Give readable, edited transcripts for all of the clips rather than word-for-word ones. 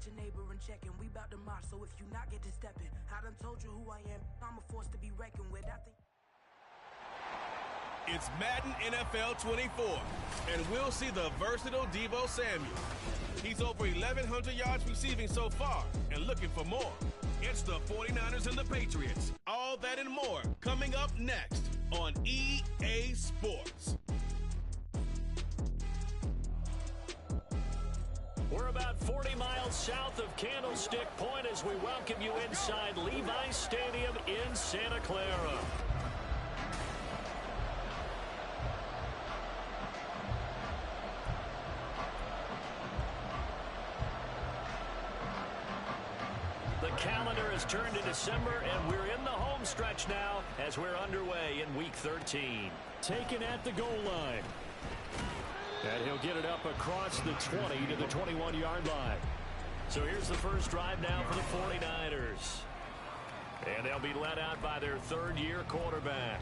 at your neighbor and checking. We bout to march, so if you not get to stepping, I done told you who I am. I'm a force to be reckoned with. It's Madden NFL 24, and we'll see the versatile Deebo Samuel. He's over 1,100 yards receiving so far and looking for more. It's the 49ers and the Patriots. All that and more coming up next on EA Sports. We're about 40 miles south of Candlestick Point as we welcome you inside Levi's Stadium in Santa Clara. The calendar has turned to December, and we're in the home stretch now as we're underway in Week 13. Taken at the goal line. And he'll get it up across the 20 to the 21-yard line. So here's the first drive now for the 49ers. And they'll be led out by their third-year quarterback.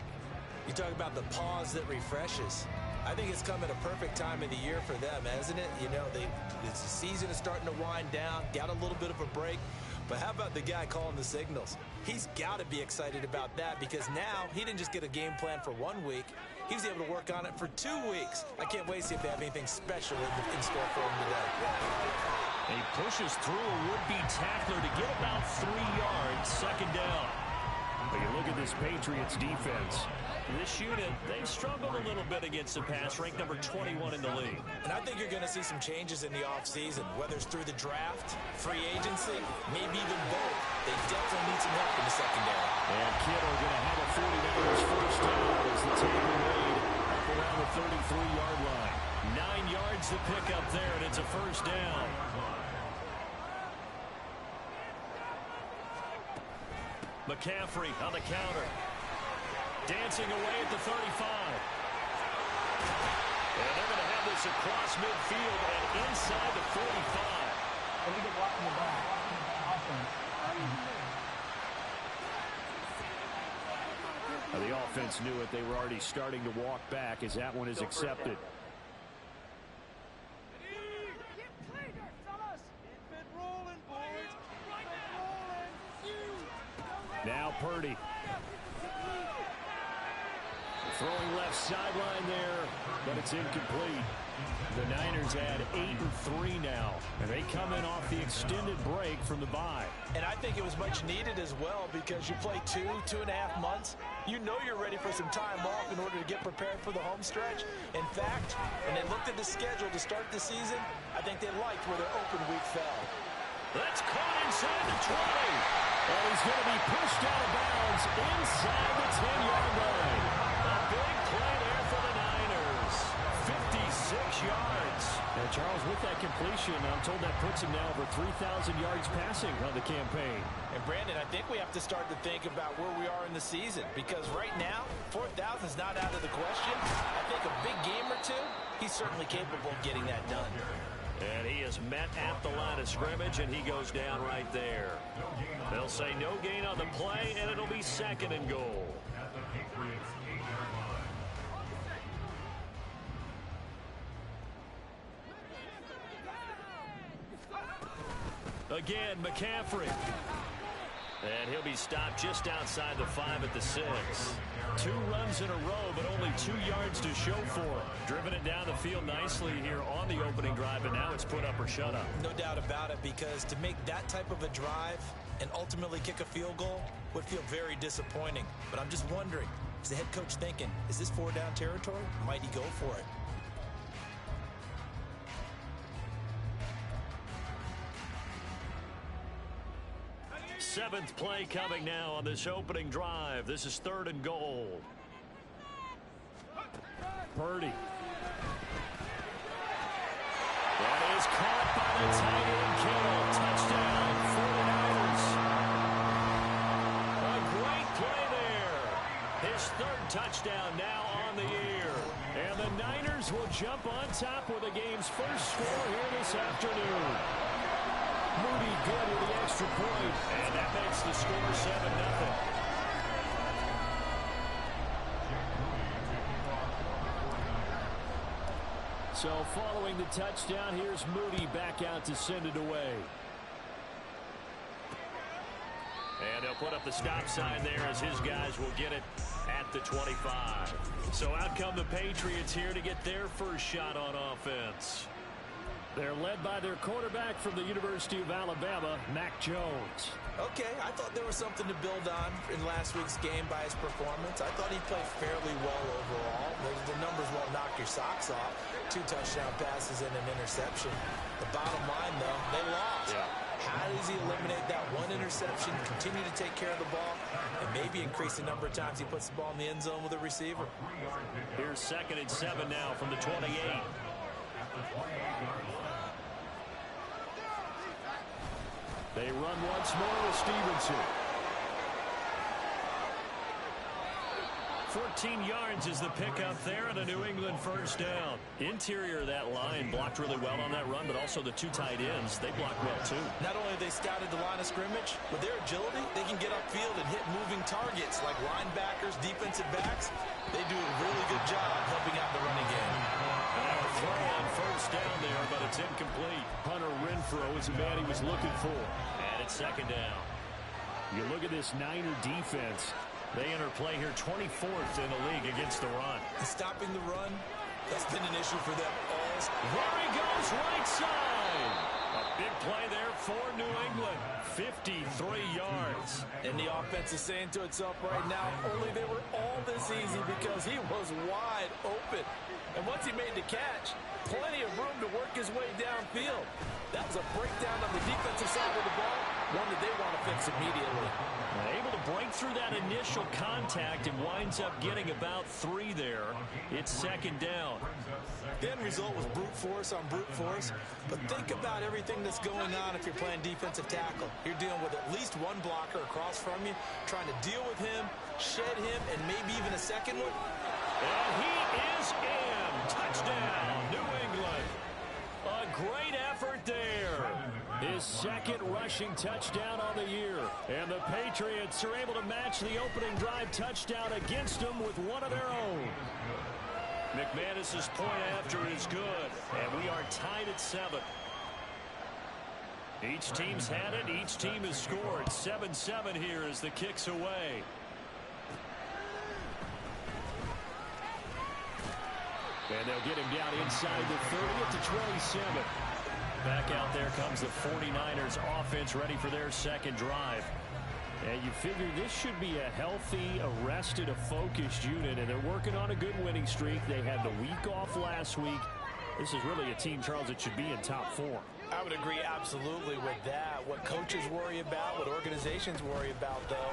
You talk about the pause that refreshes. I think it's come at a perfect time of the year for them, hasn't it? You know, the season is starting to wind down, got a little bit of a break. But how about the guy calling the signals? He's got to be excited about that because now he didn't just get a game plan for 1 week. He was able to work on it for 2 weeks. I can't wait to see if they have anything special in store for him today. He pushes through a would-be tackler to get about 3 yards, second down. But you look at this Patriots defense. This unit, they've struggled a little bit against the pass, ranked number 21 in the league. And I think you're going to see some changes in the offseason, whether it's through the draft, free agency, maybe even both. They definitely need some help in the secondary. And Kittle going to have a 49ers first down as the tackle made up around the 33-yard line. 9 yards to pick up there, and it's a first down. McCaffrey on the counter. Dancing away at the 35. And they're going to have this across midfield and inside the 45. Let me get walking the ball. Offense. The offense knew it. They were already starting to walk back as that one is accepted. Now Purdy. Throwing left sideline there, but it's incomplete. The Niners add 8-3 now, and they come in off the extended break from the bye. And I think it was much needed as well because you play 2.5 months. You know you're ready for some time off in order to get prepared for the home stretch. In fact, when they looked at the schedule to start the season, I think they liked where their open week fell. That's caught inside the 20. And he's going to be pushed out of bounds inside the 10-yard line. A big play there for the Niners. 56 yards. And Charles, with that completion, I'm told that puts him now over 3,000 yards passing on the campaign. And Brandon, I think we have to start to think about where we are in the season because right now, 4,000 is not out of the question. I think a big game or two, he's certainly capable of getting that done. And he is met at the line of scrimmage, and he goes down right there. They'll say no gain on the play, and it'll be second and goal. Again, McCaffrey. And he'll be stopped just outside the 5 at the 6. 2 runs in a row, but only 2 yards to show for him. Driven it down the field nicely here on the opening drive, and now it's put up or shut up. No doubt about it, because to make that type of a drive and ultimately kick a field goal would feel very disappointing. But I'm just wondering, is the head coach thinking, is this 4-down territory? Might he go for it? Seventh play coming now on this opening drive. This is 3rd and goal. Purdy. That is caught by the tight end Kittle. Touchdown, 49ers. A great play there. His 3rd touchdown now on the year. And the Niners will jump on top with the game's first score here this afternoon. Moody good with the extra point, and that makes the score 7-0. So following the touchdown, here's Moody back out to send it away. And they'll put up the stop sign there as his guys will get it at the 25. So out come the Patriots here to get their first shot on offense. They're led by their quarterback from the University of Alabama, Mac Jones. Okay, I thought there was something to build on in last week's game by his performance. I thought he played fairly well overall. The numbers won't knock your socks off. 2 touchdown passes and an interception. The bottom line, though, they lost. Yeah. How does he eliminate that one interception, continue to take care of the ball, and maybe increase the number of times he puts the ball in the end zone with a receiver? Here's 2nd and 7 now from the 28. They run once more with Stevenson. 14 yards is the pickup there and a New England first down. Interior of that line blocked really well on that run, but also the 2 tight ends, they blocked well too. Not only have they scouted the line of scrimmage, with their agility, they can get upfield and hit moving targets like linebackers, defensive backs. They do a really good job helping out the running game. And a throw on first down there, but it's incomplete. Hunter Renfrow is the man he was looking for. And it's 2nd down. You look at this Niner defense. They enter play here 24th in the league against the run. And stopping the run, that's been an issue for them all. There he goes, right side. A big play there for New England. 53 yards. And the offense is saying to itself right now, only they were all this easy because he was wide open. And once he made the catch, plenty of room to work his way downfield. That was a breakdown on the defensive side of the ball, one that they want to fix immediately. Able to break through that initial contact and winds up getting about 3 there. It's 2nd down. The end result was brute force on brute force. But think about everything that's going on if you're playing defensive tackle. You're dealing with at least one blocker across from you, trying to deal with him, shed him, and maybe even a second one. And he is in. Touchdown, New England. A great effort there. His 2nd rushing touchdown on the year. And the Patriots are able to match the opening drive touchdown against them with one of their own. McManus's point after is good. And we are tied at 7. Each team's had it. Each team has scored. 7-7 here as the kick's away. And they'll get him down inside the 30 at the 27. Back out there comes the 49ers offense ready for their 2nd drive. And you figure this should be a healthy, arrested, a focused unit, and they're working on a good winning streak. They had the week off last week. This is really a team, Charles, that should be in top 4. I would agree absolutely with that. What coaches worry about, what organizations worry about, though,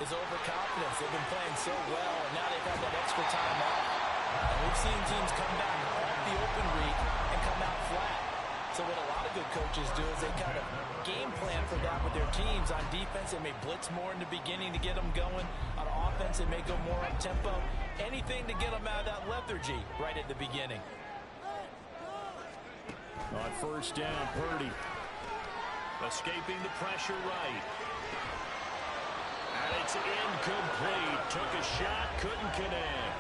is overconfidence. They've been playing so well, and now they've had that extra time off. And we've seen teams come back off the open read and come out flat. So what a lot of good coaches do is they kind of game plan for that with their teams. On defense, they may blitz more in the beginning to get them going. On offense, they may go more up-tempo. Anything to get them out of that lethargy right at the beginning. On first down, Purdy. Escaping the pressure right. And it's incomplete. Took a shot, couldn't connect.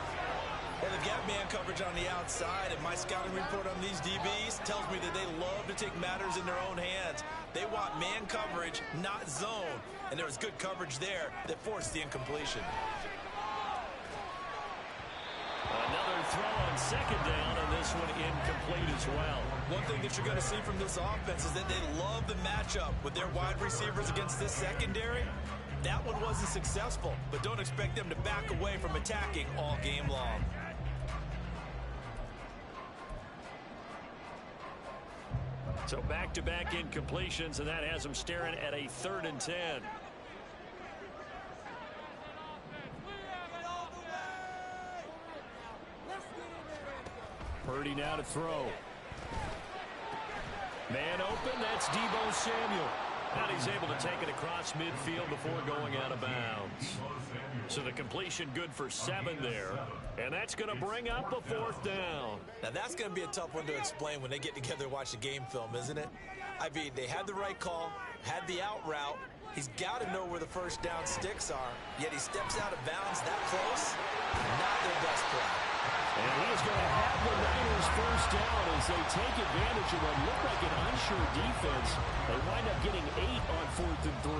Well, they've got man coverage on the outside, and my scouting report on these DBs tells me that they love to take matters in their own hands. They want man coverage, not zone. And there was good coverage there that forced the incompletion. Another throw on 2nd down, and this one incomplete as well. One thing that you're going to see from this offense is that they love the matchup with their wide receivers against this secondary. That one wasn't successful, but don't expect them to back away from attacking all game long. So back-to-back incompletions, and that has them staring at a 3rd and 10. Purdy now to throw. Man open, that's Deebo Samuel. And he's able to take it across midfield before going out of bounds. So the completion good for 7 there. And that's going to bring up a 4th down. Now that's going to be a tough one to explain when they get together and watch the game film, isn't it? I mean, they had the right call, had the out route. He's got to know where the first down sticks are, yet he steps out of bounds that close. Not their best play. And he is going to have the Niners first down as they take advantage of what looked like an unsure defense. They wind up getting 8 on 4th and 3.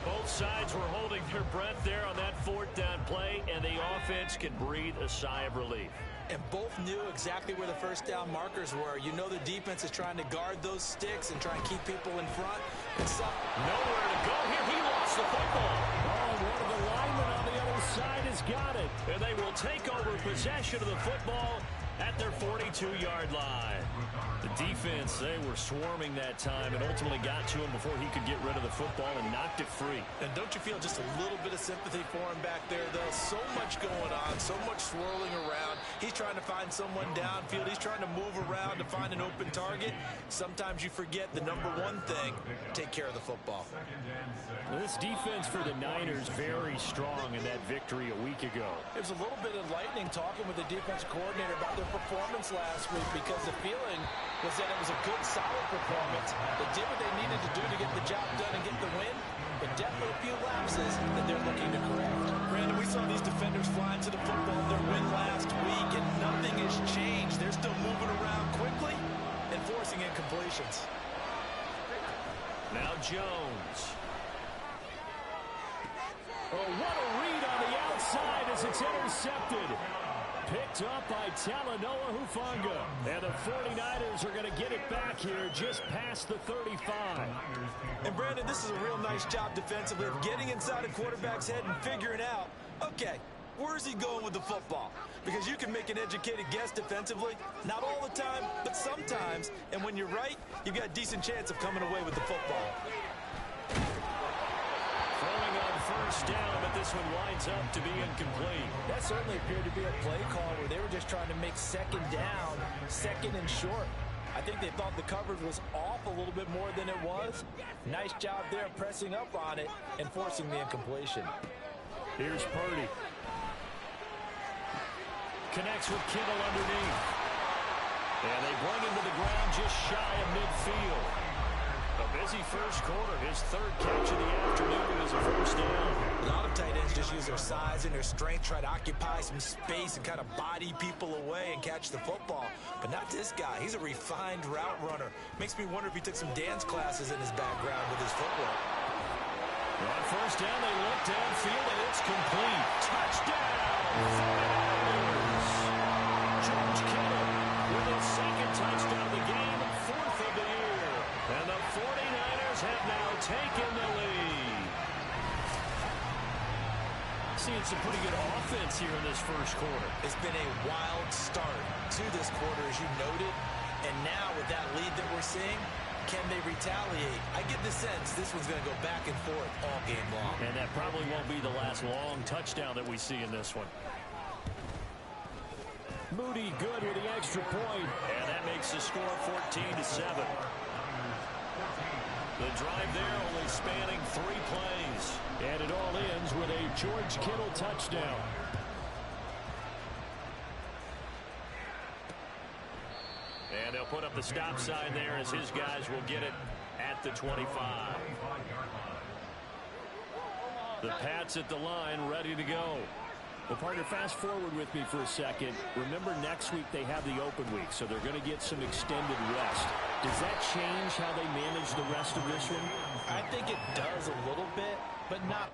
Both sides were holding their breath there on that 4th down play, and the offense can breathe a sigh of relief. And both knew exactly where the first down markers were. You know the defense is trying to guard those sticks and try and keep people in front. Nowhere to go here. He lost the football. Oh, one of the linemen on the other side has got it. And they will take over possession of the football at their 42-yard line. The defense, they were swarming that time and ultimately got to him before he could get rid of the football and knocked it free. And don't you feel just a little bit of sympathy for him back there, though? So much going on, so much swirling around. He's trying to find someone downfield. He's trying to move around to find an open target. Sometimes you forget the number one thing, take care of the football. This defense for the Niners very strong in that victory a week ago. It was a little bit enlightening talking with the defense coordinator about their performance last week, because the feeling was that it was a good, solid performance. They did what they needed to do to get the job done and get the win, but definitely a few lapses that they're looking to correct. Brandon, we saw these defenders flying to the football in their win last week, and nothing has changed. They're still moving around quickly and forcing incompletions. Now Jones. Oh, what a read on the outside as it's intercepted. Picked up by Talanoa Hufanga. And the 49ers are going to get it back here just past the 35. And Brandon, this is a real nice job defensively of getting inside a quarterback's head and figuring out, okay, where's he going with the football? Because you can make an educated guess defensively, not all the time, but sometimes. And when you're right, you've got a decent chance of coming away with the football. Throwing on first down, but this one winds up to be incomplete. That certainly appeared to be a play call where they were just trying to make second down, second and short. I think they thought the coverage was off a little bit more than it was. Nice job there pressing up on it and forcing the incompletion. Here's Purdy. Connects with Kittle underneath. And they bring him to the ground just shy of midfield. A busy first quarter. His third catch of the afternoon is a first down. A lot of tight ends just use their size and their strength, try to occupy some space and kind of body people away and catch the football. But not this guy. He's a refined route runner. Makes me wonder if he took some dance classes in his background with his footwork. On first down, they look downfield, and it's complete. Touchdown! 49ers! George Kittle with his second touchdown of the game, fourth of the year. And the 49ers have now taken the lead. Seeing some pretty good offense here in this first quarter. It's been a wild start to this quarter, as you noted. And now with that lead that we're seeing, can they retaliate? I get the sense this one's going to go back and forth all game long. And that probably won't be the last long touchdown that we see in this one. Moody good with the extra point. And that makes the score 14-7. The drive there only spanning 3 plays. And it all ends with a George Kittle touchdown. And they'll put up the stop sign there as his guys will get it at the 25. The Pats at the line, ready to go. Well, partner, fast forward with me for a second. Remember, next week they have the open week, so they're going to get some extended rest. Does that change how they manage the rest of this one? I think it does a little bit, but not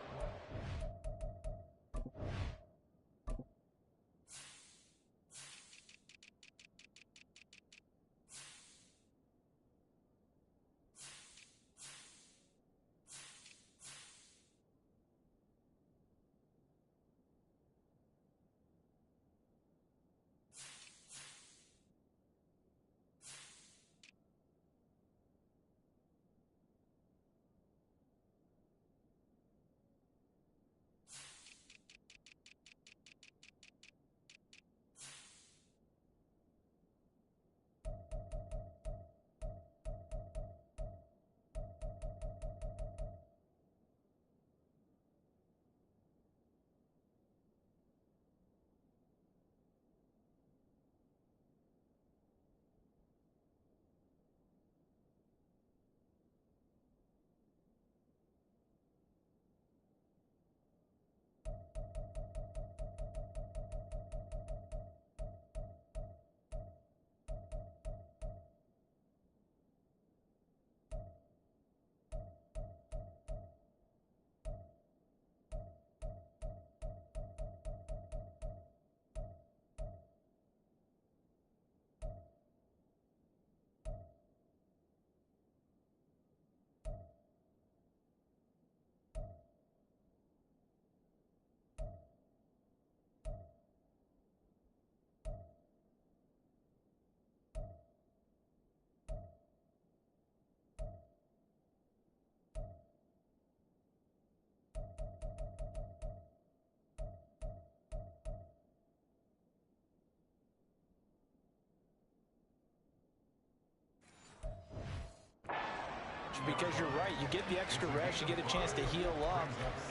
because you're right. You get the extra rest. You get a chance to heal up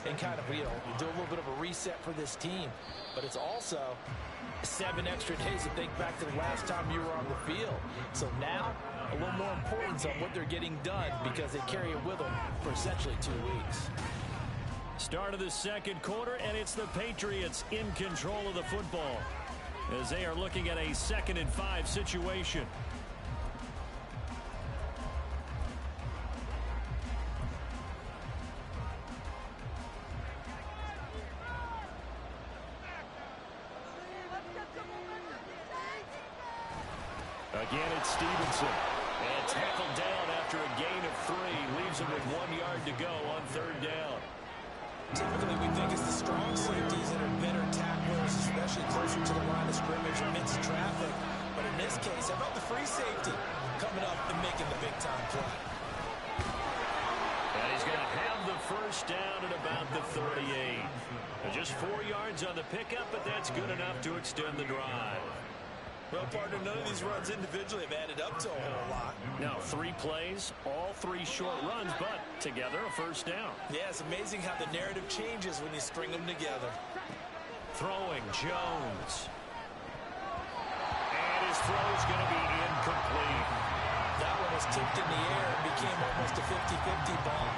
and kind of, do a little bit of a reset for this team. But it's also 7 extra days to think back to the last time you were on the field. So now, a little more importance on what they're getting done because they carry it with them for essentially 2 weeks. Start of the second quarter, and it's the Patriots in control of the football as they are looking at a 2nd and 5 situation. Again, it's Stevenson. And tackled down after a gain of 3. Leaves him with 1 yard to go on 3rd down. Typically, we think it's the strong safeties that are better tacklers, especially closer to the line of scrimmage amidst traffic. But in this case, how about the free safety coming up and making the big-time play? And he's going to have the first down at about the 38. Just 4 yards on the pickup, but that's good enough to extend the drive. Well, partner, none of these runs individually have added up to a whole lot. Now, 3 plays, all 3 short runs, but together a first down. Yeah, it's amazing how the narrative changes when you string them together. Throwing, Jones. And his throw's going to be incomplete. That one was tipped in the air and became almost a 50-50 ball.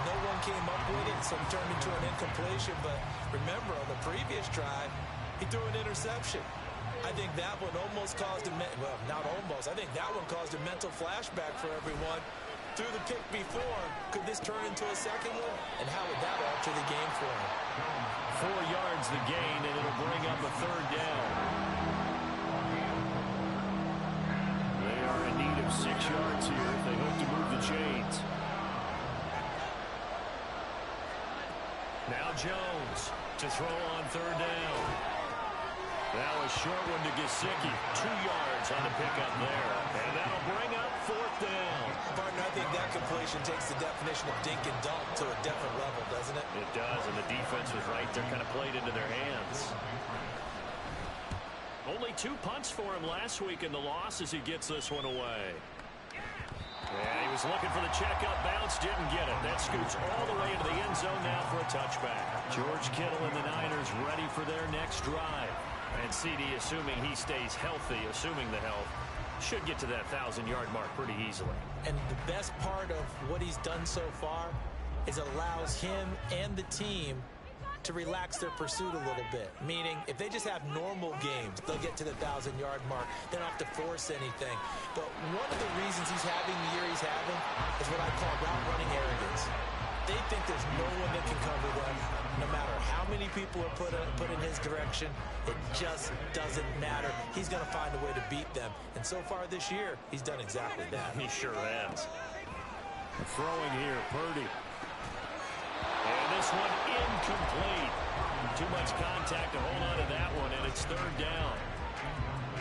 No one came up with it, so it turned into an incompletion. But remember, on the previous drive, he threw an interception. I think that one almost caused a, well, not almost. I think that one caused a mental flashback for everyone. Threw the pick before. Could this turn into a second one? And how would that alter the game for him? 4 yards the gain, and it'll bring up a 3rd down. They are in need of 6 yards here if they hope to move the chains. Now Jones to throw on 3rd down. That was short one to Gesicki. 2 yards on the pickup there. And that'll bring up 4th down. Partner, I think that completion takes the definition of dink and dunk to a different level, doesn't it? It does, and the defense was right there, kind of played into their hands. Only 2 punts for him last week in the loss as he gets this one away. Yeah, he was looking for the checkup bounce, didn't get it. That scoots all the way into the end zone now for a touchback. George Kittle and the Niners ready for their next drive. And CD, assuming he stays healthy, assuming the health, should get to that 1,000-yard mark pretty easily. And the best part of what he's done so far is it allows him and the team to relax their pursuit a little bit. Meaning, if they just have normal games, they'll get to the 1,000-yard mark. They don't have to force anything. But one of the reasons he's having the year he's having is what I call route-running arrogance. They think there's no one that can cover them. No matter how many people are put in his direction, it just doesn't matter. He's going to find a way to beat them. And so far this year, he's done exactly that. He sure has. Throwing here, Purdy. And this one incomplete. Too much contact to hold on to that one, and it's 3rd down.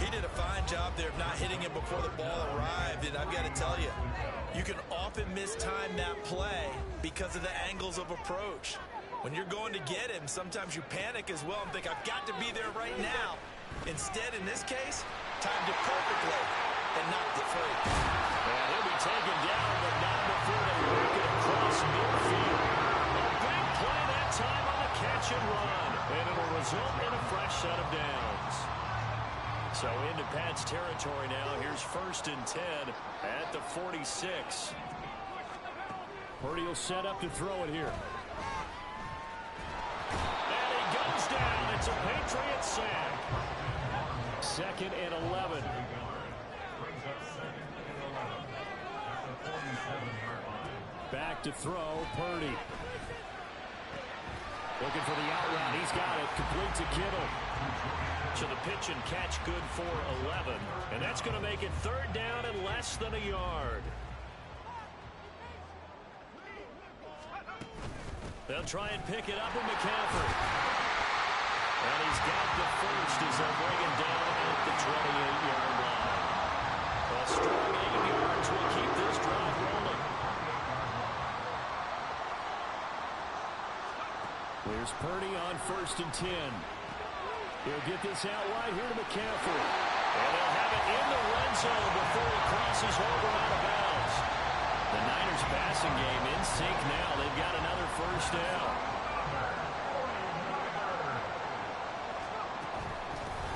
He did a fine job there of not hitting him before the ball arrived, and I've got to tell you, you can often mistime that play because of the angles of approach. When you're going to get him, sometimes you panic as well and think, I've got to be there right now. Instead, in this case, timed it perfectly and knocked it free. And he'll be taken down, but not before they work it across midfield. A big play that time on the catch and run, and it'll result in a fresh set of downs. So into Pat's territory now. Here's 1st and 10 at the 46. Purdy will set up to throw it here. And he goes down. It's a Patriot sack. 2nd and 11. Back to throw, Purdy. Looking for the out route. He's got it. Complete to Kittle. So the pitch and catch good for 11. And that's going to make it 3rd down and less than a yard. They'll try and pick it up with McCaffrey. And he's got the first as they'll bring him down at the 28-yard line. A strong 8 yards will keep this drive rolling. Here's Purdy on 1st and 10. He'll get this out wide here to McCaffrey. And they'll have it in the red zone before he crosses over out of bounds. The Niners Chiefs passing game in sync now. They've got another first down.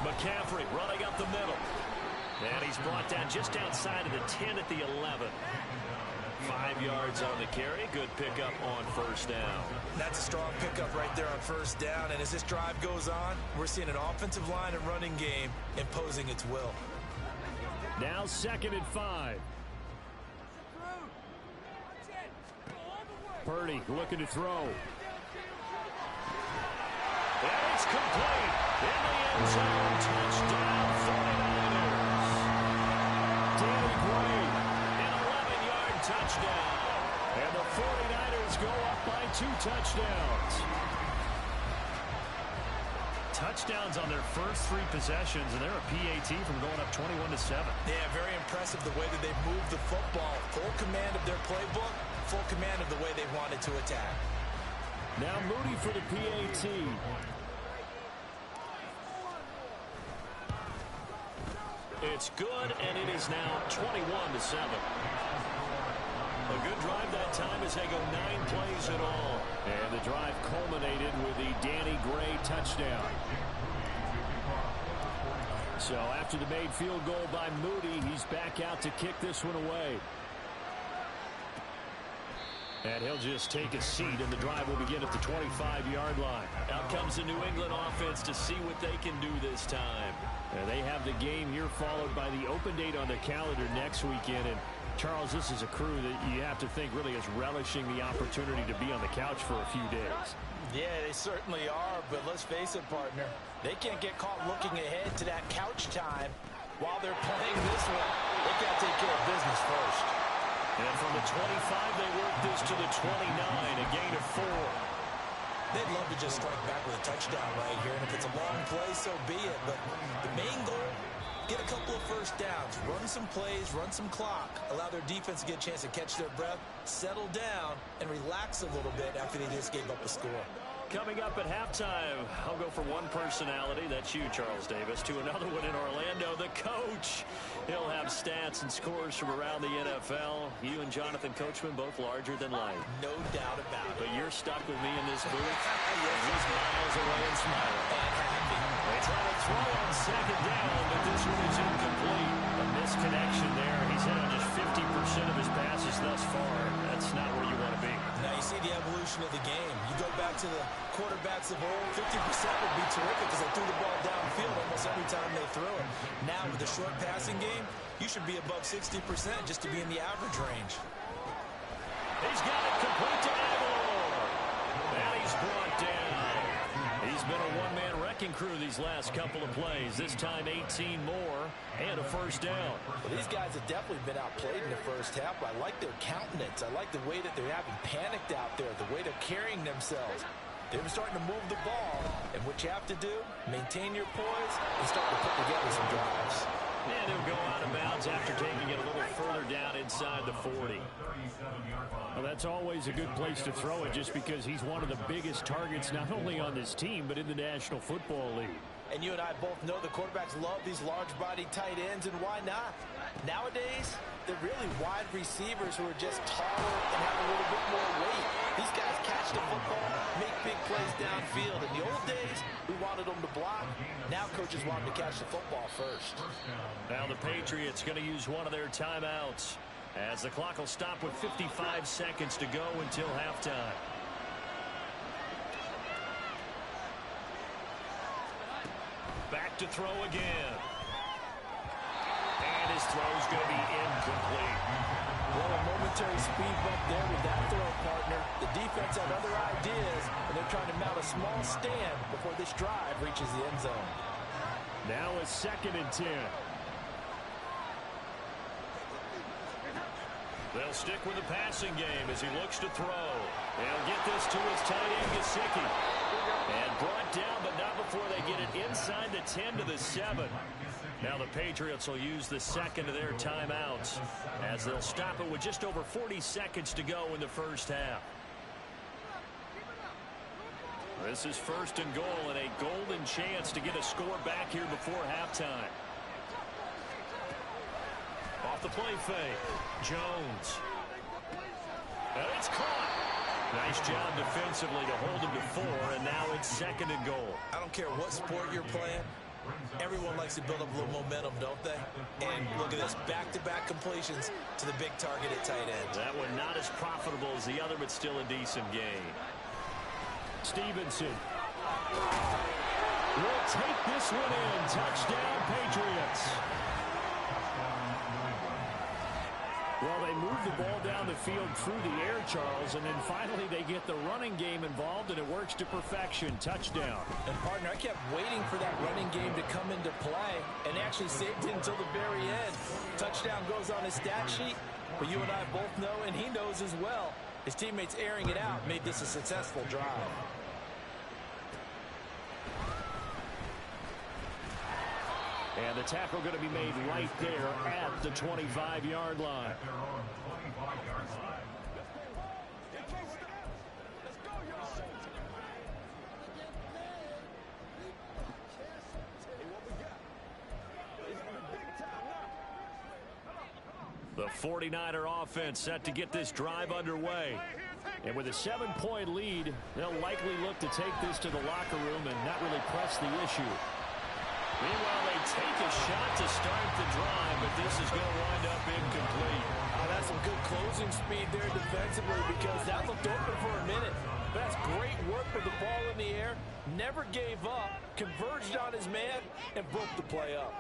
McCaffrey running up the middle. And he's brought down just outside of the 10 at the 11. 5 yards on the carry. Good pickup on first down. That's a strong pickup right there on first down. And as this drive goes on, we're seeing an offensive line and running game imposing its will. Now 2nd and 5. Purdy looking to throw. And it's complete. In the end zone. Touchdown 49ers. Danny Gray, an 11-yard touchdown. And the 49ers go up by 2 touchdowns. Touchdowns on their first 3 possessions, and they're a PAT from going up 21-7. Yeah, very impressive the way that they've moved the football. Full command of their playbook, full command of the way they wanted to attack. Now Moody for the PAT. It's good, and it is now 21-7. A good drive that time as they go 9 plays in all. And the drive culminated with the Danny Gray touchdown. So after the made field goal by Moody, he's back out to kick this one away. And he'll just take a seat, and the drive will begin at the 25-yard line. Out comes the New England offense to see what they can do this time. And they have the game here followed by the open date on their calendar next weekend. And Charles, this is a crew that you have to think really is relishing the opportunity to be on the couch for a few days. Yeah, they certainly are, but let's face it, partner. They can't get caught looking ahead to that couch time while they're playing this one. They got to take care of business first. And from the 25, they work this to the 29, a gain of 4. They'd love to just strike back with a touchdown right here, and if it's a long play, so be it. But the main goal, get a couple of first downs, run some plays, run some clock, allow their defense to get a chance to catch their breath, settle down, and relax a little bit after they just gave up a score. Coming up at halftime, I'll go from one personality, that's you, Charles Davis, to another one in Orlando, the coach. He'll have stats and scores from around the NFL. You and Jonathan Coachman both larger than life. No doubt about it. But you're stuck with me in this booth. And he's miles away and smiling. They try to throw on 2nd down, but this one is incomplete. A misconnection there. He's hit on just 50% of his passes thus far. That's not where you want to be. Now you see the evolution of the game. You go back to the quarterbacks of old, 50% would be terrific because they threw the ball downfield almost every time they threw it. Now with the short passing game, you should be above 60% just to be in the average range. He's got it complete to Aguilar. And he's brought down. He's been a one-man wrecking crew these last couple of plays. This time 18 more and a first down. Well, these guys have definitely been outplayed in the first half. I like their countenance. I like the way that they're having panicked out there, the way they're carrying themselves. They're starting to move the ball, and what you have to do, maintain your poise and start to put together some drives. And he'll go out of bounds after taking it a little further down inside the 40. Well, that's always a good place to throw it just because he's one of the biggest targets not only on this team but in the National Football League. And you and I both know the quarterbacks love these large-body tight ends, and why not? Nowadays, they're really wide receivers who are just taller and have a little bit more weight. These guys catch the football, make big plays downfield. In the old days, we wanted them to block. Now coaches want them to catch the football first. Now the Patriots going to use one of their timeouts as the clock will stop with 55 seconds to go until halftime. Back to throw again. And his throw's going to be incomplete. Well, a momentary speed bump there with that throw, partner. The defense had other ideas, and they're trying to mount a small stand before this drive reaches the end zone. Now it's 2nd and 10. They'll stick with the passing game as he looks to throw. They'll get this to his tight end, Gesicki. And brought down, but not before they get it inside the 10 to the 7. Now the Patriots will use the second of their timeouts as they'll stop it with just over 40 seconds to go in the first half. This is 1st and goal and a golden chance to get a score back here before halftime. Off the play fake, Jones. And it's caught. Nice job defensively to hold him to 4, and now it's 2nd and goal. I don't care what sport you're playing. Everyone likes to build up a little momentum, don't they? And look at this, back-to-back completions to the big target at tight end. That one not as profitable as the other, but still a decent gain. Stevenson will take this one in. Touchdown, Patriots. Well, they move the ball down the field through the air, Charles, and then finally they get the running game involved, and it works to perfection. Touchdown. And, partner, I kept waiting for that running game to come into play and actually saved it until the very end. Touchdown goes on his stat sheet, but you and I both know, and he knows as well, his teammates airing it out made this a successful drive. And the tackle going to be made right there at the 25-yard line. The 49er offense set to get this drive underway. And with a 7-point lead, they'll likely look to take this to the locker room and not really press the issue. Meanwhile, they take a shot to start the drive, but this is going to wind up incomplete. Oh, that's some good closing speed there defensively, because that looked open for a minute. That's great work with the ball in the air. Never gave up, converged on his man, and broke the play up.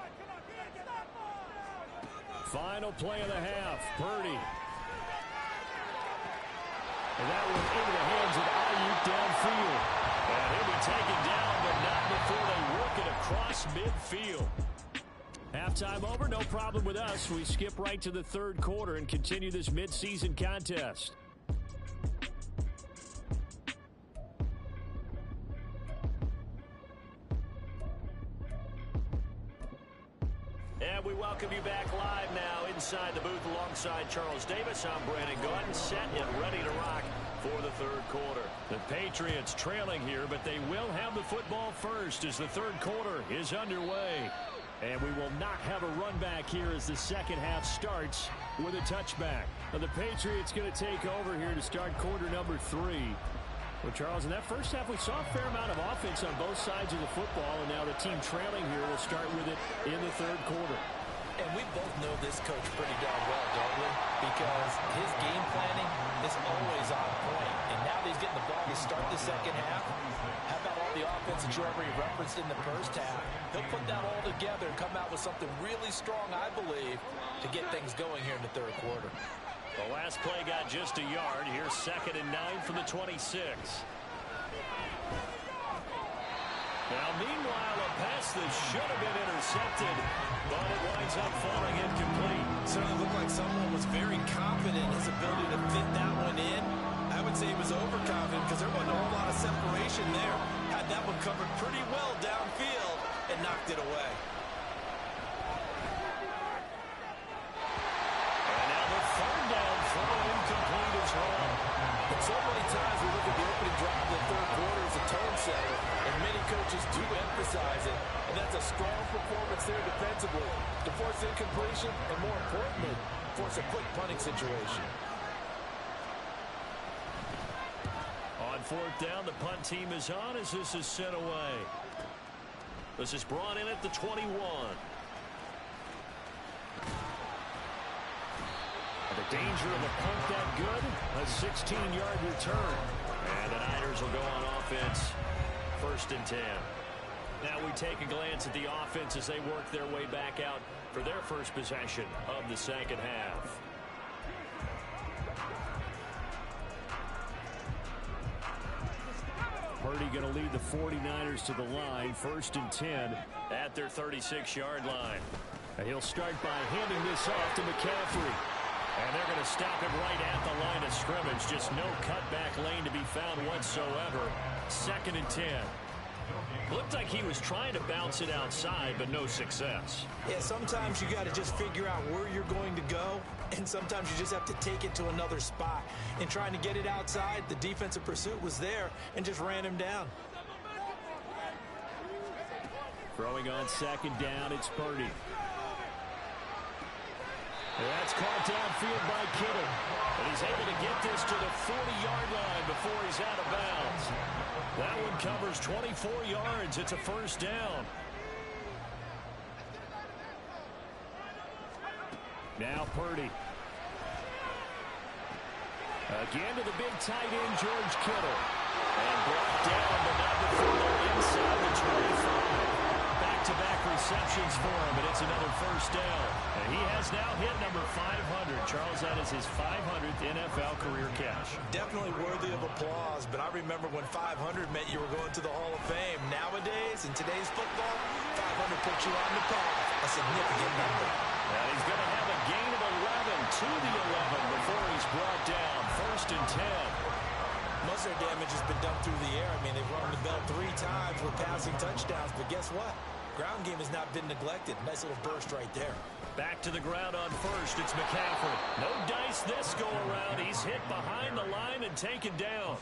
Final play of the half, Purdy. And that one into the hands of Ayuk downfield. And he'll be taken down, but not before they work it across midfield. Halftime over, no problem with us. We skip right to the 3rd quarter and continue this midseason contest. And we welcome you back live now inside the booth alongside Charles Davis. I'm Brandon Gaudin, set and ready to rock for the 3rd quarter. The Patriots trailing here, but they will have the football first as the 3rd quarter is underway. And we will not have a run back here as the 2nd half starts with a touchback. Now the Patriots going to take over here to start quarter number 3. Well, Charles, in that first half, we saw a fair amount of offense on both sides of the football, and now the team trailing here will start with it in the 3rd quarter. And we both know this coach pretty darn well, don't we? Because his game planning is always on point. And now that he's getting the ball to start the 2nd half, how about all the offense that you already referenced in the first half? He'll put that all together and come out with something really strong, I believe, to get things going here in the 3rd quarter. The last play got just a yard. Here's 2nd and 9 from the 26. Now, meanwhile, a pass that should have been intercepted, but it winds up falling incomplete. Certainly looked like someone was very confident in his ability to fit that one in. I would say he was overconfident because there wasn't a whole lot of separation there. Had that one covered pretty well downfield and knocked it away. And now the 3rd down throw incomplete as well. But so many times we look at the opening drive of the 3rd quarter as a tone setter, and many coaches do emphasize it, and that's a strong performance there defensively to force incompletion and, more importantly, force a quick punting situation. On 4th down, the punt team is on as this is sent away. This is brought in at the 21. The danger of a punt that good, a 16-yard return. And the Niners will go on offense, 1st and 10. Now we take a glance at the offense as they work their way back out for their first possession of the 2nd half. Purdy going to lead the 49ers to the line, 1st and 10 at their 36-yard line. And he'll start by handing this off to McCaffrey. And they're going to stop him right at the line of scrimmage. Just no cutback lane to be found whatsoever. 2nd and 10. Looked like he was trying to bounce it outside, but no success. Yeah, sometimes you got to just figure out where you're going to go, and sometimes you just have to take it to another spot. And trying to get it outside, the defensive pursuit was there and just ran him down. Throwing on 2nd down, it's Purdy. That's caught downfield by Kittle. And he's able to get this to the 40-yard line before he's out of bounds. That one covers 24 yards. It's a first down. Now Purdy. Again to the big tight end, George Kittle. And brought down, but not before they're inside the 25. Back-to-back receptions for him, and it's another first down. And he has now hit number 500. Charles, that is his 500th NFL career catch. Definitely worthy of applause, but I remember when 500 meant you were going to the Hall of Fame. Nowadays, in today's football, 500 puts you on the path, a significant number. And he's going to have a gain of 11 to the 11 before he's brought down. First and 10. Most of their damage has been done through the air. I mean, they've run the bell 3 times with passing touchdowns, but guess what? Ground game has not been neglected. Nice little burst right there. Back to the ground on first. It's McCaffrey. No dice this go around. He's hit behind the line and taken down.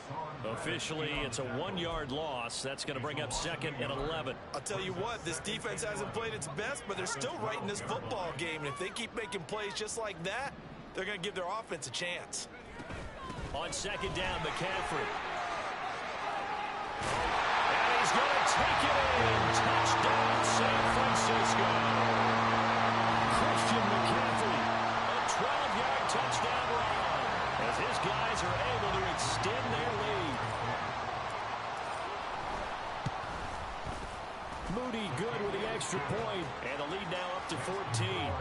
Officially, it's a 1-yard loss. That's going to bring up second and 11. I'll tell you what, this defense hasn't played its best, but they're still right in this football game. And if they keep making plays just like that, they're going to give their offense a chance. On second down, McCaffrey. And he's going to take it in. Touchdown, San Francisco. Christian McCaffrey, a 12-yard touchdown run, as his guys are able to extend their lead. Moody good with the extra point, and the lead now up to 14.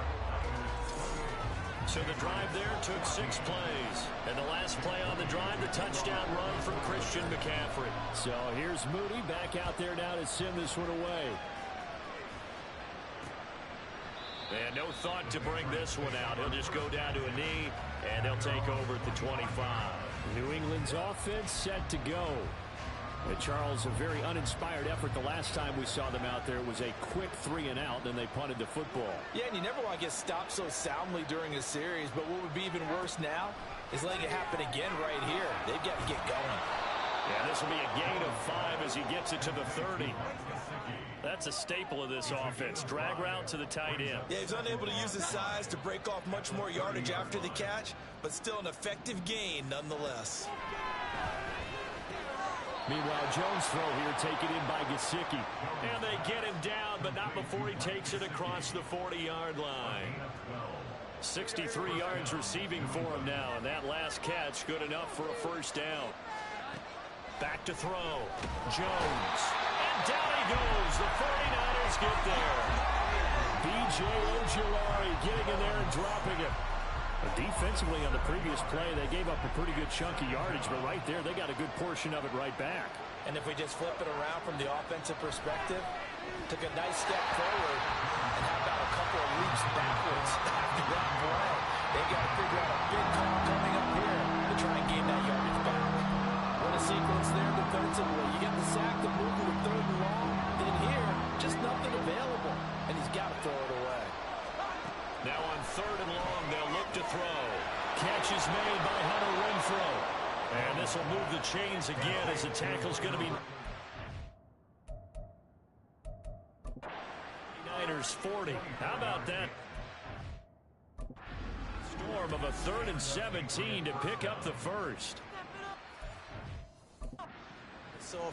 So the drive there took 6 plays. And the last play on the drive, the touchdown run from Christian McCaffrey. So here's Moody back out there now to send this one away. And no thought to bring this one out. He'll just go down to a knee, and they'll take over at the 25. New England's offense set to go. Charles, a very uninspired effort the last time we saw them out there. It was a quick 3-and-out, then they punted the football. Yeah, and you never want to get stopped so soundly during a series, but what would be even worse now is letting it happen again right here. They've got to get going. Yeah, this will be a gain of 5 as he gets it to the 30. That's a staple of this offense. Drag route to the tight end. Yeah, he's unable to use his size to break off much more yardage after the catch, but still an effective gain nonetheless. Meanwhile, Jones' throw here taken in by Gesicki. And they get him down, but not before he takes it across the 40-yard line. 63 yards receiving for him now, and that last catch good enough for a first down. Back to throw. Jones. And down he goes. The 49ers get there. B.J. Ojulari getting in there and dropping it. Defensively on the previous play, they gave up a pretty good chunk of yardage, but right there, they got a good portion of it right back. And if we just flip it around from the offensive perspective, took a nice step forward, and how about a couple of leaps backwards after that play? They got to figure out a big call coming up here to try and gain that yardage back. What a sequence there defensively. You get the sack to move to the 3rd and long, then here, just nothing available, and he's got to throw it away. Now on 3rd and long, they'll look to throw. Catch is made by Hunter Renfrow. And this will move the chains again as the tackle's going to be... Niners 40. How about that? Storm of a 3rd and 17 to pick up the first. So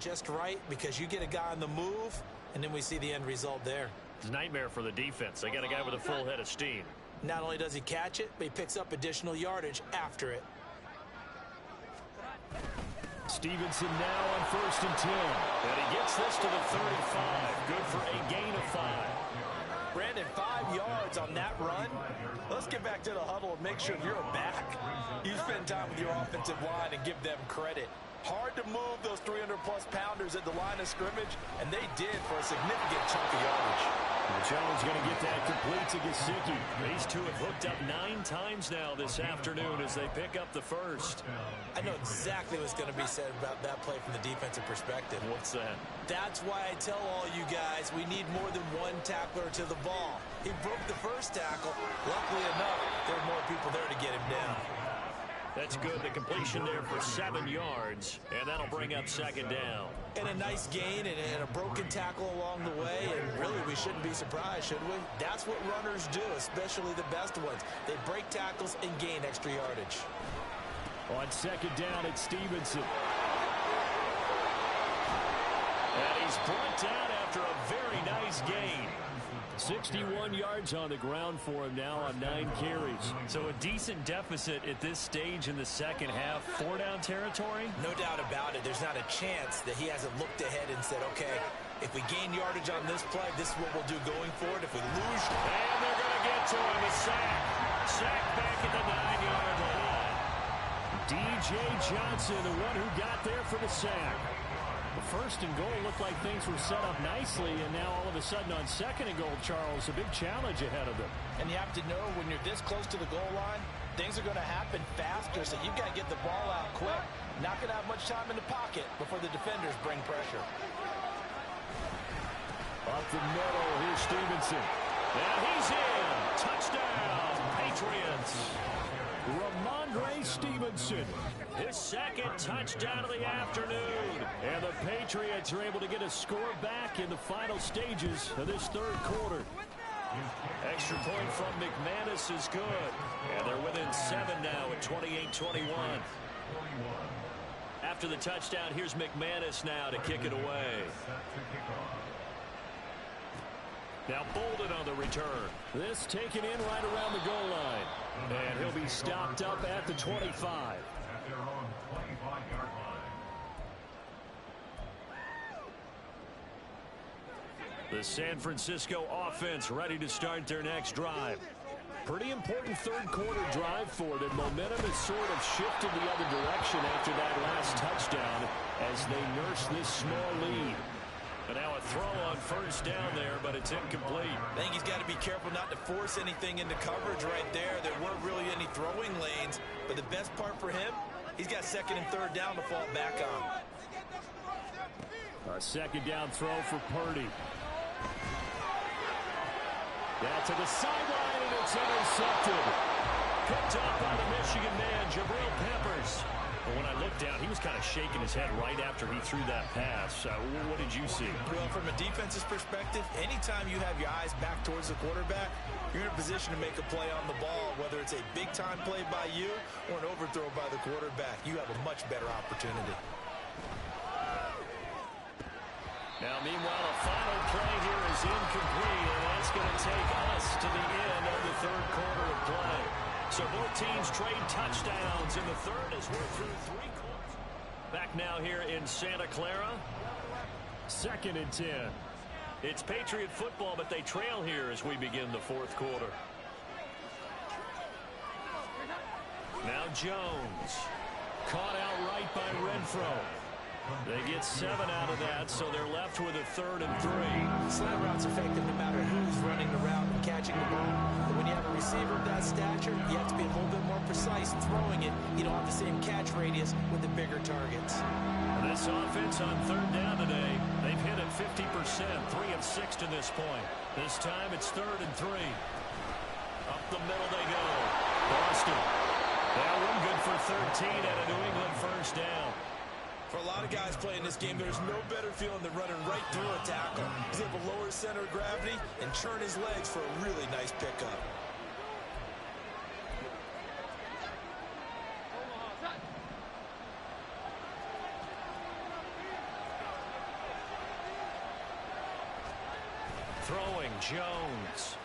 just right because you get a guy on the move, and then we see the end result there. It's a nightmare for the defense. They got a guy with a full head of steam. Not only does he catch it, but he picks up additional yardage after it. Stevenson now on 1st and 10. And he gets this to the 35. Good for a gain of 5. Brandon, 5 yards on that run. Let's get back to the huddle and make sure you're a back. You spend time with your offensive line and give them credit. Hard to move those 300-plus pounders at the line of scrimmage, and they did for a significant chunk of yardage. Jones going to get that complete to Gesicki. These two have hooked up 9 times now this afternoon as they pick up the first. I know exactly what's going to be said about that play from the defensive perspective. What's that? That's why I tell all you guys we need more than one tackler to the ball. He broke the first tackle. Luckily enough, there were more people there to get him down. That's good. The completion there for 7 yards, and that'll bring up 2nd down. And a nice gain and a broken tackle along the way, and really we shouldn't be surprised, should we? That's what runners do, especially the best ones. They break tackles and gain extra yardage. On 2nd down, it's Stevenson. And he's brought down after a very nice gain. 61 yards on the ground for him now on 9 carries. So a decent deficit at this stage in the second half. 4-down territory? No doubt about it. There's not a chance that he hasn't looked ahead and said, okay, if we gain yardage on this play, this is what we'll do going forward. If we lose... And they're going to get to him. A sack. Sack back at the 9-yard line. D.J. Johnson, the one who got there for the sack. The 1st and goal looked like things were set up nicely, and now all of a sudden on 2nd and goal, Charles, a big challenge ahead of them. And you have to know when you're this close to the goal line, things are going to happen faster, so you've got to get the ball out quick. Not going to have much time in the pocket before the defenders bring pressure. Up the middle, here's Stevenson. And he's in. Touchdown, Patriots. Ramondre Stevenson, his 2nd touchdown of the afternoon. And the Patriots are able to get a score back in the final stages of this 3rd quarter. Extra point from McManus is good. And they're within 7 now at 28-21. After the touchdown, here's McManus now to kick it away. Now Bolden on the return. This taken in right around the goal line. And he'll be stopped up at the 25. The San Francisco offense ready to start their next drive. Pretty important 3rd quarter drive for them. Momentum has sort of shifted the other direction after that last touchdown as they nurse this small lead. And now a throw on 1st down there, but it's incomplete. I think he's got to be careful not to force anything into coverage right there. There weren't really any throwing lanes, but the best part for him, he's got 2nd and 3rd down to fall back on. A 2nd down throw for Purdy. That's to the sideline, and it's intercepted. Picked up by the Michigan man, Jabril Peppers. But when I looked down, he was kind of shaking his head right after he threw that pass. What did you see? Well, from a defense's perspective, anytime you have your eyes back towards the quarterback, you're in a position to make a play on the ball, whether it's a big-time play by you or an overthrow by the quarterback. You have a much better opportunity. Now, meanwhile, a final play here is incomplete, and that's going to take us to the end of the 3rd quarter of play. So both teams trade touchdowns in the 3rd as we're through 3 quarters. Back now here in Santa Clara. 2nd and 10. It's Patriot football, but they trail here as we begin the 4th quarter. Now Jones. Caught outright by Renfro. They get 7 out of that, so they're left with a 3rd and 3. Slant route's effective no matter who's running the route and catching the ball. But when you have a receiver of that stature, you have to be a little bit more precise throwing it. You don't have the same catch radius with the bigger targets. And this offense on 3rd down today, they've hit it 50%, 3 of 6 to this point. This time it's 3rd and 3. Up the middle they go. Boston. That one good for 13 and a New England 1st down. For a lot of guys playing this game, there's no better feeling than running right through a tackle. He's able to lower his center of gravity and churn his legs for a really nice pickup. Jones.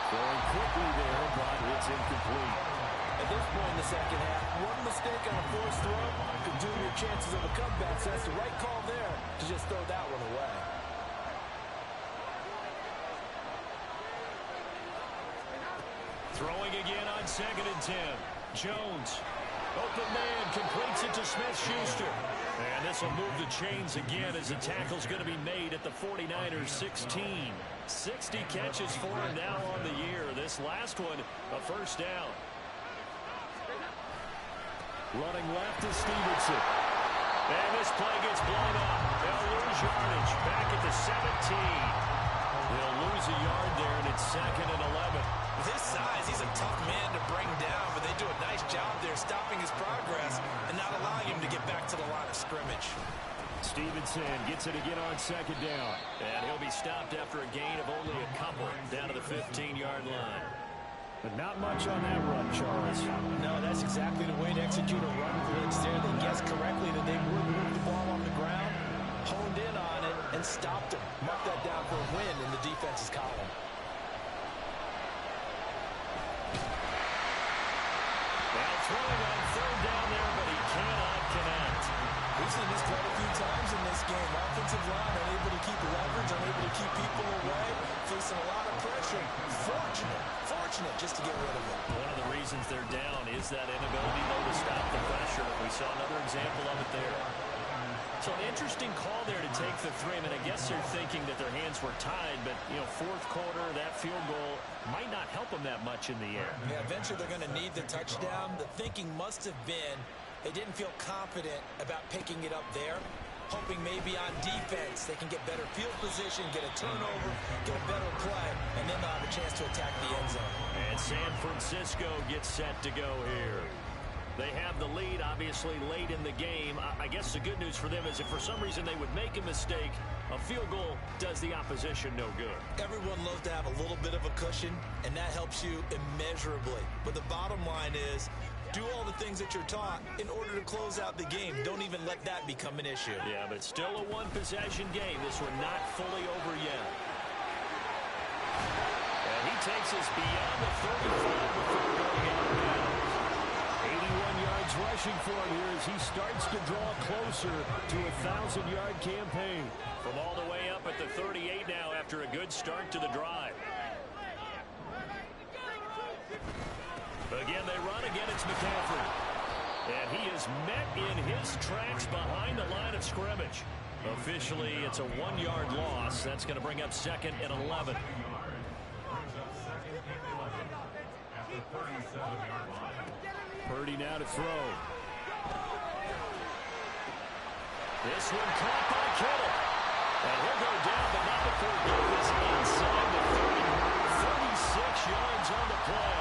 Going quickly there, but it's incomplete. At this point in the second half, one mistake on a forced throw could doom your chances of a comeback. So that's the right call there to just throw that one away. Throwing again on 2nd and 10. Jones. Open man completes it to Smith-Schuster. And this will move the chains again as the tackle's going to be made at the 49ers 16. 60 catches for him now on the year. This last one, a first down. Running left is Stevenson. And this play gets blown up. They'll lose yardage back at the 17. They'll lose a yard there, and it's 2nd and 11. With his size, he's a tough man to bring down, but they do a nice job there stopping his progress and not allowing him to get back to the line of scrimmage. Stevenson gets it again on 2nd down. And he'll be stopped after a gain of only a couple down to the 15-yard line. But not much on that run, Charles. No, that's exactly the way to execute a run blitz there. They guessed correctly that they would move the ball on the ground, honed in on it, and stopped him. Mark that down for a win in the defense's column. Now throwing on 3rd down there, but he cannot connect. We've seen this quite a few times in this game. Offensive line unable to keep leverage, unable to keep people away, facing a lot of pressure. Fortunate just to get rid of it. One of the reasons they're down is that inability, though, to stop the pressure. We saw another example of it there. So an interesting call there to take the 3. I mean, I guess they're thinking that their hands were tied, but, you know, 4th quarter, that field goal might not help them that much in the air. Yeah, eventually they're going to need the touchdown. The thinking must have been they didn't feel confident about picking it up there, hoping maybe on defense they can get better field position, get a turnover, get a better play, and then they'll have a chance to attack the end zone. And San Francisco gets set to go here. They have the lead, obviously, late in the game. I guess the good news for them is if for some reason they would make a mistake, a field goal does the opposition no good. Everyone loves to have a little bit of a cushion, and that helps you immeasurably. But the bottom line is, do all the things that you're taught in order to close out the game. Don't even let that become an issue. Yeah, but still a one-possession game. This one not fully over yet. And he takes us beyond the 35 before going out of bounds. 81 yards rushing for him here as he starts to draw closer to a 1,000-yard campaign. From all the way up at the 38 now after a good start to the drive. Again, they run. Again, it's McCaffrey. And he is met in his tracks behind the line of scrimmage. Officially, it's a 1-yard loss. That's going to bring up 2nd and 11. Purdy now to throw. This one caught by Kittle. And he'll go down, but not before he is inside the 30. 36 yards on the play.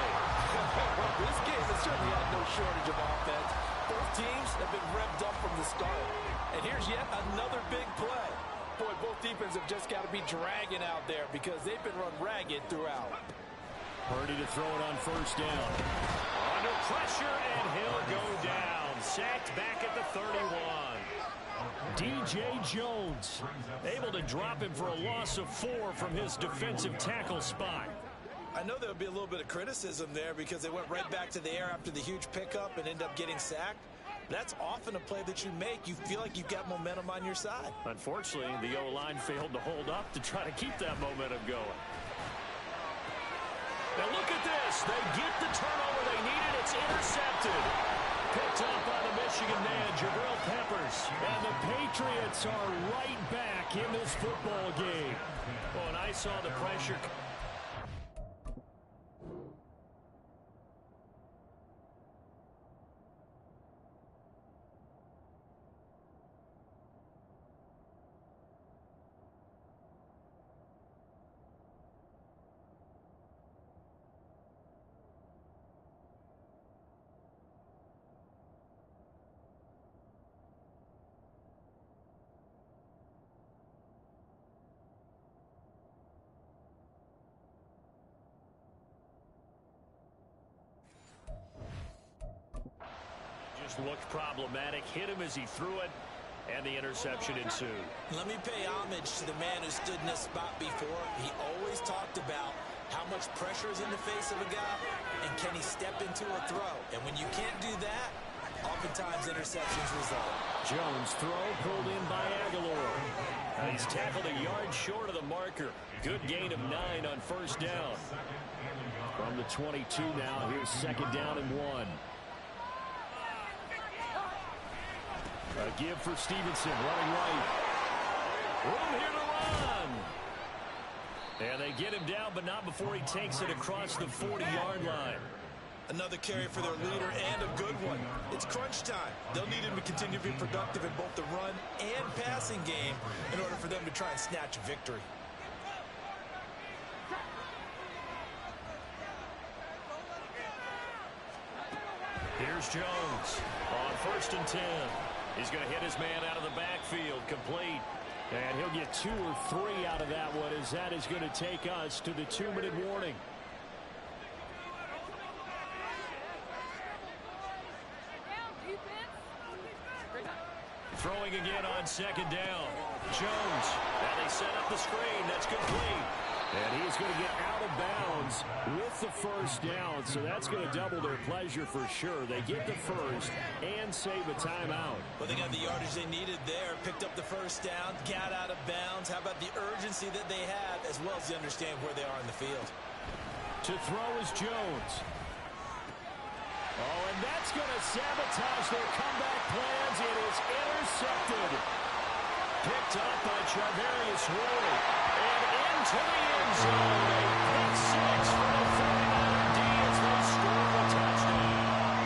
This game has certainly had no shortage of offense. Both teams have been revved up from the start. And here's yet another big play. Boy, both defenses have just got to be dragging out there because they've been run ragged throughout. Purdy to throw it on 1st down. Under pressure, and he'll go down. Sacked back at the 31. DJ Jones able to drop him for a loss of 4 from his defensive tackle spot. I know there would be a little bit of criticism there because they went right back to the air after the huge pickup and end up getting sacked. That's often a play that you make. You feel like you've got momentum on your side. Unfortunately, the O-line failed to hold up to try to keep that momentum going. Now look at this. They get the turnover they needed. It's intercepted. Picked up by the Michigan man, Jabril Peppers. And the Patriots are right back in this football game. Oh, and I saw the pressure. Looked problematic, hit him as he threw it, and the interception ensued. Let me pay homage to the man who stood in this spot before. He always talked about how much pressure is in the face of a guy, and can he step into a throw? And when you can't do that, oftentimes interceptions result. Jones' throw pulled in by Aguilar. He's tackled a yard short of the marker. Good gain of 9 on first down. From the 22 now, here's second down and 1. A give for Stevenson, running right. Room here to run. And they get him down, but not before he takes it across the 40-yard line. Another carry for their leader, and a good one. It's crunch time. They'll need him to continue to be productive in both the run and passing game in order for them to try and snatch a victory. Here's Jones on first and 10. He's going to hit his man out of the backfield, complete. And he'll get 2 or 3 out of that one, as that is going to take us to the 2-minute warning. Throwing again on second down. Jones. And they set up the screen. That's complete. And he's going to get out of bounds with the first down. So that's going to double their pleasure for sure. They get the first and save a timeout. Well, they got the yardage they needed there. Picked up the first down. Got out of bounds. How about the urgency that they have, as well as they understand where they are in the field? To throw is Jones. Oh, and that's going to sabotage their comeback plans. It is intercepted. Picked up by Charvarius Ward. And into the end zone. Pick 6 for the 49er D as they score a touchdown.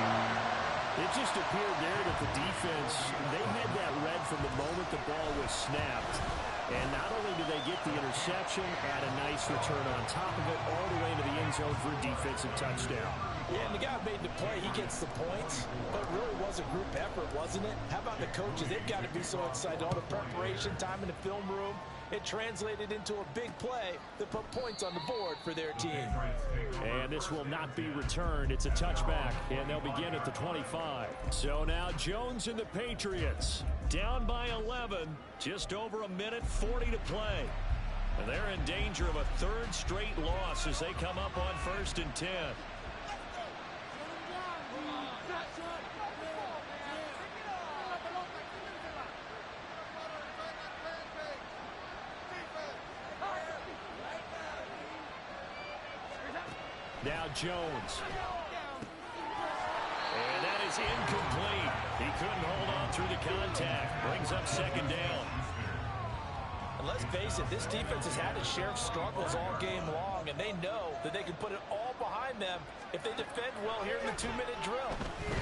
It just appeared there that the defense, they had that read from the moment the ball was snapped. And not only did they get the interception, add a nice return on top of it, all the way into the end zone for a defensive touchdown. Yeah, and the guy made the play. He gets the points. But it really was a group effort, wasn't it? How about the coaches? They've got to be so excited. All the preparation, time in the film room. It translated into a big play that put points on the board for their team. And this will not be returned. It's a touchback, and they'll begin at the 25. So now Jones and the Patriots down by 11. Just over a minute 40 to play. And they're in danger of a third straight loss as they come up on first and 10. Now Jones. And that is incomplete. He couldn't hold on through the contact. Brings up second down. And let's face it, this defense has had its share of struggles all game long, and they know that they can put it all behind them if they defend well here in the 2-minute drill.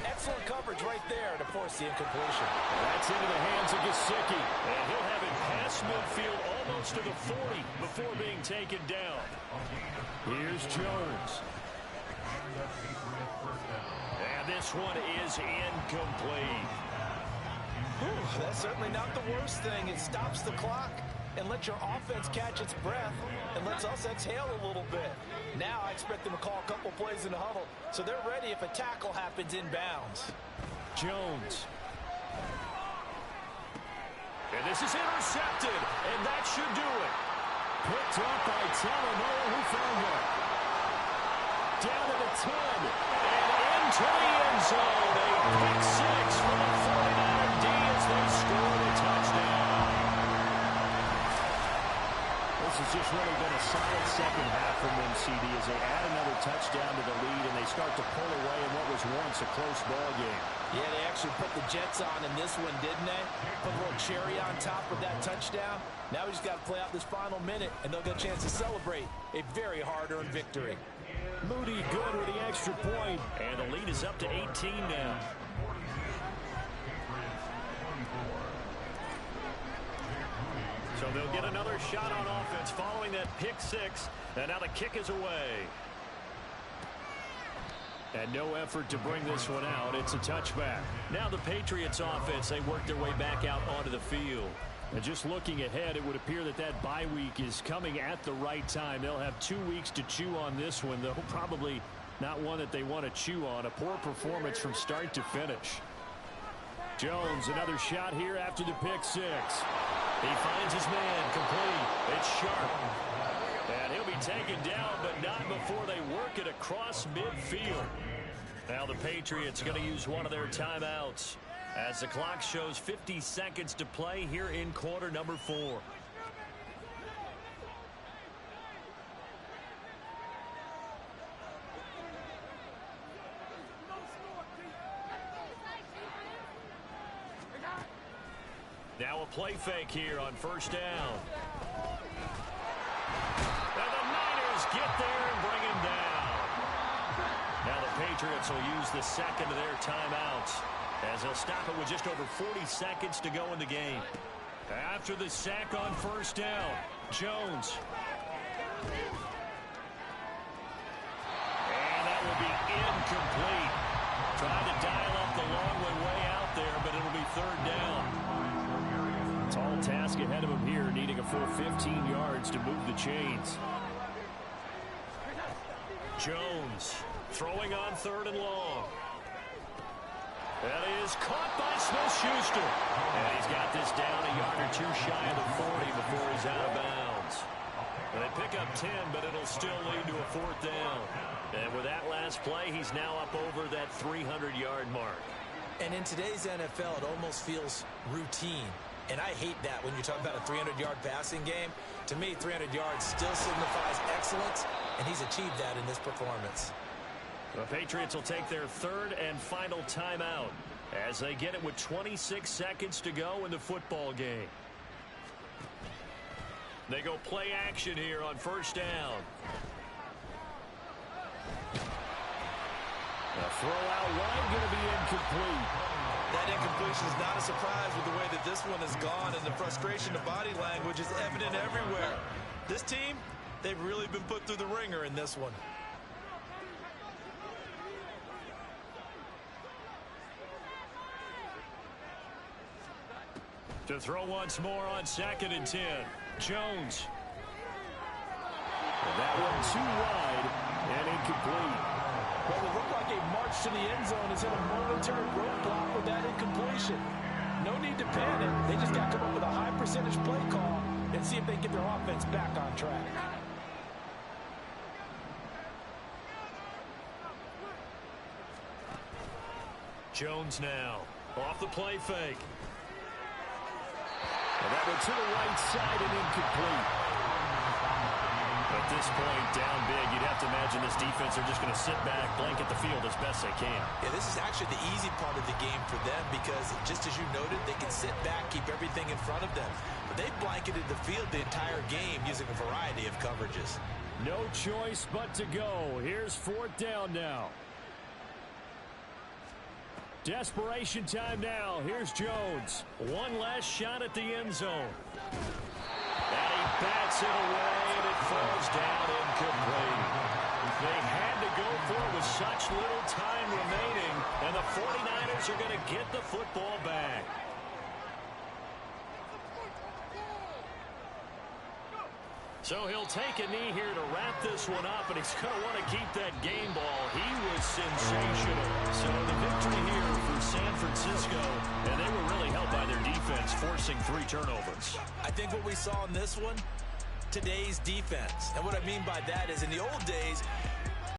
Excellent coverage right there to force the incompletion. That's into the hands of Gesicki. And he'll have it past midfield almost to the 40 before being taken down. Here's Jones. And this one is incomplete. Whew, that's certainly not the worst thing. It stops the clock and lets your offense catch its breath and lets us exhale a little bit. Now I expect them to call a couple plays in the huddle, so they're ready if a tackle happens inbounds. Jones. And this is intercepted, and that should do it. Picked up by Talanoa, who found it. Down to the 10, and into the end zone. A pick 6 for the 49er D as they score the touchdown. This has just really been a solid second half from them, CD, as they add another touchdown to the lead, and they start to pull away in what was once a close ball game. Yeah, they actually put the Jets on in this one, didn't they? Put a little cherry on top of that touchdown. Now we just got to play out this final minute, and they'll get a chance to celebrate a very hard-earned victory. Moody good with the extra point, and the lead is up to 18 now. So they'll get another shot on offense following that pick 6, and now the kick is away. And no effort to bring this one out. It's a touchback. Now the Patriots offense, they work their way back out onto the field. And just looking ahead, it would appear that that bye week is coming at the right time. They'll have 2 weeks to chew on this one, though probably not one that they want to chew on. A poor performance from start to finish. Jones, another shot here after the pick six. He finds his man, complete. It's Sharp. And he'll be taken down, but not before they work it across midfield. Now the Patriots going to use one of their timeouts as the clock shows 50 seconds to play here in quarter number 4. Now a play fake here on first down. And the Niners get there and bring him down. Now the Patriots will use the second of their timeouts as they'll stop it with just over 40 seconds to go in the game. After the sack on first down, Jones. And that will be incomplete. Trying to dial up the long one way out there, but it'll be third down. Tall task ahead of him here, needing a full 15 yards to move the chains. Jones throwing on third and long. That is caught by Smith-Schuster. And he's got this down a yard or two shy of the 40 before he's out of bounds. And they pick up 10, but it'll still lead to a fourth down. And with that last play, he's now up over that 300-yard mark. And in today's NFL, it almost feels routine. And I hate that when you talk about a 300-yard passing game. To me, 300 yards still signifies excellence, and he's achieved that in this performance. The Patriots will take their third and final timeout as they get it with 26 seconds to go in the football game. They go play action here on first down. The throw out wide going to be incomplete. That incompletion is not a surprise with the way that this one has gone, and the frustration of body language is evident everywhere. This team, they've really been put through the ringer in this one. To throw once more on second and 10. Jones. And that one too wide and incomplete. Well, it looked like a march to the end zone has hit a momentary roadblock with that incompletion. No need to panic. They just got to come up with a high percentage play call and see if they can get their offense back on track. Jones now off the play fake. And that one to the right side and incomplete. At this point, down big, you'd have to imagine this defense are just going to sit back, blanket the field as best they can. Yeah, this is actually the easy part of the game for them because, just as you noted, they can sit back, keep everything in front of them. But they've blanketed the field the entire game using a variety of coverages. No choice but to go. Here's fourth down now. Desperation time now. Here's Jones. One last shot at the end zone. And he bats it away, and it falls down incomplete. They had to go for it with such little time remaining, and the 49ers are going to get the football back. So he'll take a knee here to wrap this one up, and he's going to want to keep that game ball. He was sensational. So the victory here for San Francisco, and they were really helped by their defense, forcing 3 turnovers. I think what we saw in this one, today's defense. And what I mean by that is in the old days,